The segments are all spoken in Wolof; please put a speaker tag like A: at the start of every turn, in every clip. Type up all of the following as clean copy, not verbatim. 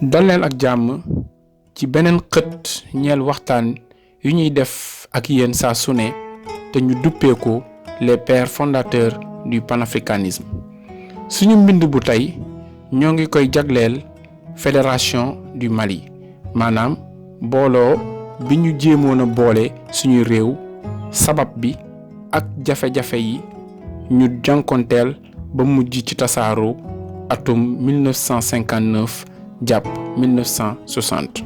A: dal leen ak jàmm ci beneen xët ñeel waxtaan yu ñuy def ak yéen saa su ne te ñu duppee ko les pères fondateurs du panafricanisme. suñu mbind bu tey ñoo ngi koy jagleel fédération du Mali maanaam booloo bi ñu jéemoon a boole suñu réew sabab bi ak jafe-jafe yi ñu jànkonteel ba mujj ci tasaaroo atum 1959 jàpp 1960.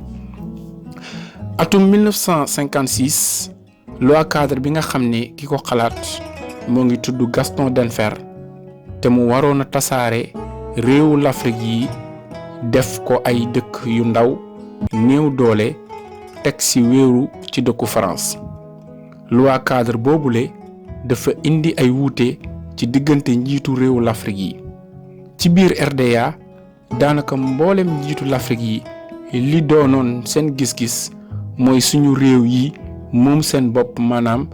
A: atum 1956 loi cadre bi nga xam ne ki ko xalaat moo ngi tudd Gaston Denfer te mu waroon a tasaare réewu l'Afrique yi def ko ay dëkk yu ndaw néew doole teg ci wéeru ci dëkku France. loi cadre boobule dafa indi ay wuute ci diggante njiitu réewu l'Afrique yi. ci biir RDA daanaka mboolem njiitu l'Afrique yi li doonoon seen gis-gis mooy suñu réew yi moom seen bopp maanaam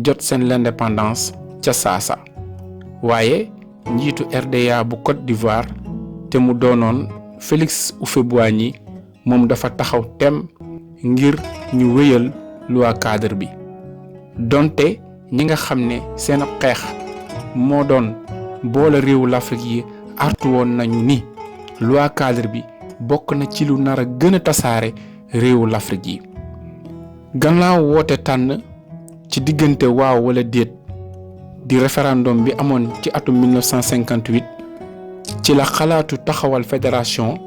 A: jot seen l'indépendance ca saasa. waaye njiitu RDA bu Côte d'Ivoire te mu doonoon Félix Houphouët-Boigny moom dafa taxaw tem ngir ñu wéyal loi cadre bi donte ñi nga xam ne seen xeex moo doon boole réewu l'Afrique yi artu woon nañu ni loi cadre bi bokk na ci lu nar a gën a tasaare réewu l'Afrique yi. gannaaw woote tànn ci diggante waaw wala déet di référendum bi amoon ci atum 1958 ci la xalaatu taxawal fédération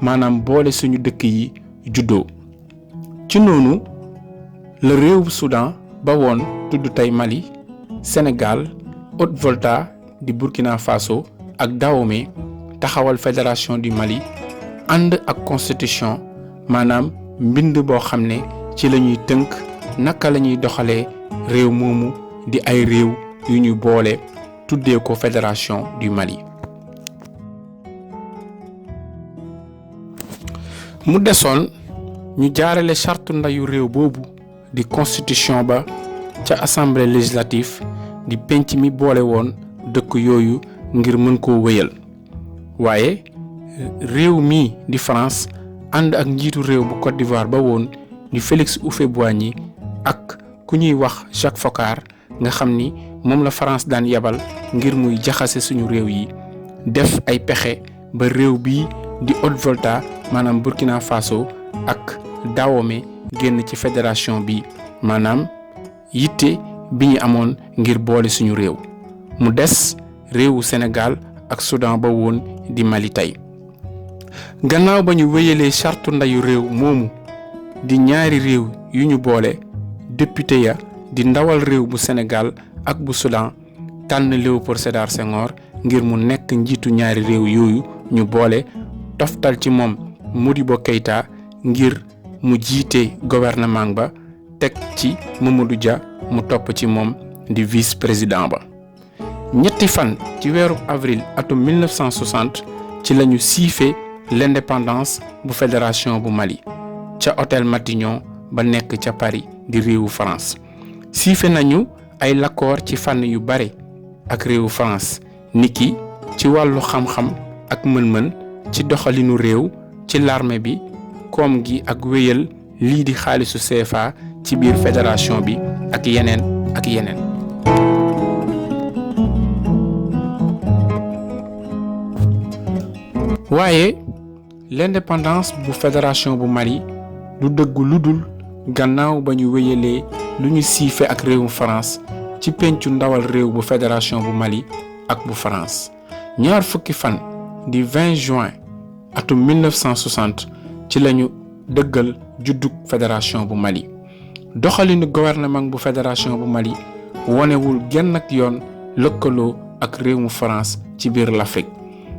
A: maanaam boole suñu dëkk yi juddoo. ci noonu la réewu Soudan ba woon tudd tey Mali, Sénégal, Haute-Volta di Burkina Faso ak Dahomey taxawal fédération du Mali ànd ak constitution maanaam mbind boo xam ne ci la ñuy tënk naka la ñuy doxalee réew moomu di ay réew yu ñuy boole tuddee ko fédération du Mali. mu desoon ñu jaarale charte ndayu réew boobu di constitution ba ca assemblée législative di penc mi boole woon dëkk yooyu ngir mën koo wéyal. waaye réew mi di France ànd ak njiitu réew bu Côte d'Ivoire ba woon di Félix Houphouët-Boigny ak ku ñuy wax Jacques Foccart nga xam ni moom la France daan yebal ngir muy jaxase suñu réew yi def ay pexe ba réew bii di Haute-Volta maanaam Burkina Faso ak Dahomey génn ci fédération bi maanaam yitte bi ñu amoon ngir boole suñu réew. mu des réewu Sénégal ak Soudan ba woon di Mali tey. gannaaw ba ñu wéyalee charte ndayu réew moomu di ñaari réew yu ñu boole député ya di ndawal réew bu Sénégal ak bu Soudan tànn Léopold Sédar Senghor ngir mu nekk njiitu ñaari réew yooyu ñu boole toftal ci moom Modibo Keïta ngir mu jiite gouvernement ba teg ci Mamadou Dia mu topp ci moom di vice président ba. ñetti fan ci weeru avril atum 1960 ci lañu siife l'indépendance bu fédération bu Mali ca hôtel Matignon ba nekk ca Paris di réewu France. siife nañu ay l'accord ci fànn yu bare ak réewu France niki ci wàllu xam-xam ak mën-mën ci doxalinu réew ci l'armée bi koom gi ak wéyal lii di xaalisu CFA ci biir fédération bi ak yeneen ak yeneen. waaye l'indépendance bu fédération bu Mali du dëggu lu dul gannaaw ba ñu wéyalee lu ñu siife ak réewum France ci pencu ndawal réew bu fédération bu Mali ak bu France. ñaar fukki fan di 20 juin atum 1960 ci lañu dëggal juddug fédération bu Mali. doxalinu gouvernement bu fédération bu Mali wonewul genn ak yoon lëkkaloo ak réewum France ci biir l'Afrique.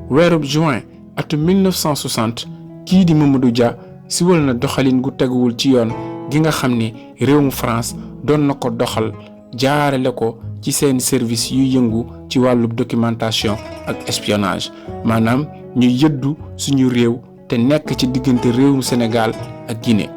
A: weerub juin atum 1960 kii di Mamadou Dia siwal na doxalin gu teguwul ci yoon gi nga xam ni réewum France doon na ko doxal jaarale ko ci seen service yu yëngu ci wàllub documentation ak espionnage maanaam ñu yëddu suñu réew te nekk ci diggante réewum Sénégal ak Guinée.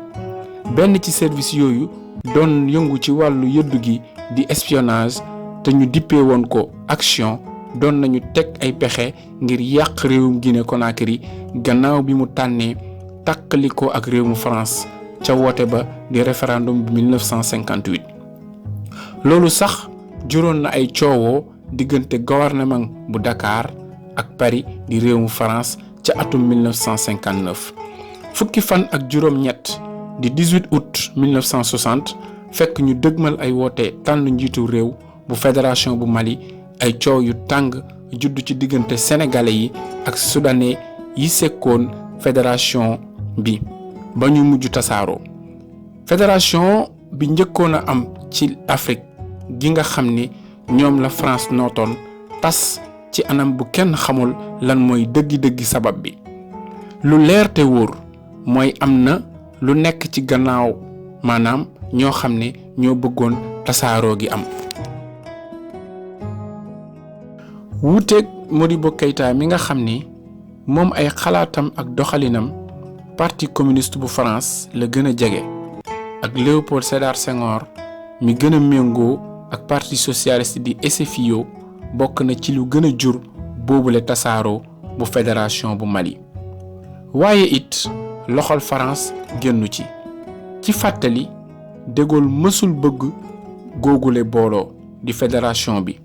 A: benn ci service yooyu doon yëngu ci wàllu yëddu gi di espionnage te ñu dippee woon ko action doon nañu teg ay pexe ngir yàq réewum Guinée Conakry gannaaw bi mu tànnee tàkkalikoo ak réewum France ca woote ba di référendum bi 1958 loolu sax juróon na ay coowoo diggante gouvernement bu Dakar ak Paris di réewum France ca atum 1959 fukki fan ak juróom-ñett di 18 août 1960 fekk ñu dëgmal ay woote tànn njiitu réew bu fédération bu Mali ay coow yu tàng judd ci diggante sénégalais yi ak soudanais yi sekkoon fédération bi ba ñu mujj tasaaroo fédération bi njëkkoon a am ci Afrique gi nga xam ni ñoom la France nootoon tas ci anam bu kenn xamul lan mooy dëggi-dëggi sabab bi lu leer te wóor mooy am na lu nekk ci gannaaw maanaam ñoo xam ne ñoo bëggoon tasaaroo gi am. wuuteeg Modibo Keïta mi nga xam ni moom ay xalaatam ak doxalinam parti communiste bu France la gën a jege ak Léopold Sédar Senghor mi gën a méngoo ak parti socialiste di SFIO bokk na ci lu gën a jur boobule tasaaroo bu fédération bu Mali waaye it loxol France génnu ci fàttali de Gaulle mësul bëgg googule booloo di fédération bi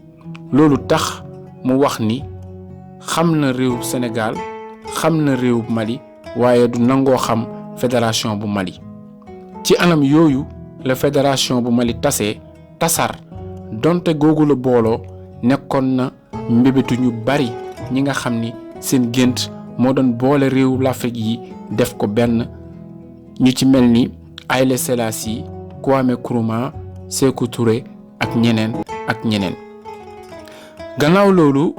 A: loolu tax mu wax ni xam na réew Sénégal xam na réew Mali waaye du nangoo xam fédération bu Mali ci anam yooyu la fédération bu Mali tasar donte googule booloo nekkoon na mbébétu ñu bari ñi nga xam ni seen gént moo doon boole réewu l'Afrique yi def ko benn ñu ci mel ni Haïlé Sélassie Kwame Nkrumah Sékou Touré ak ñeneen gannaaw loolu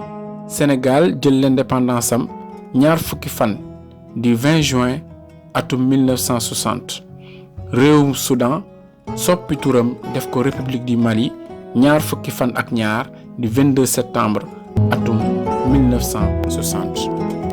A: Sénégal jël l'indépendance am ñaar fukki fan di 20 juin atum 1960 réewum Soudan soppi turam def ko République du Mali ñaar fukki fan ak ñaar di 22 septembre atum 1960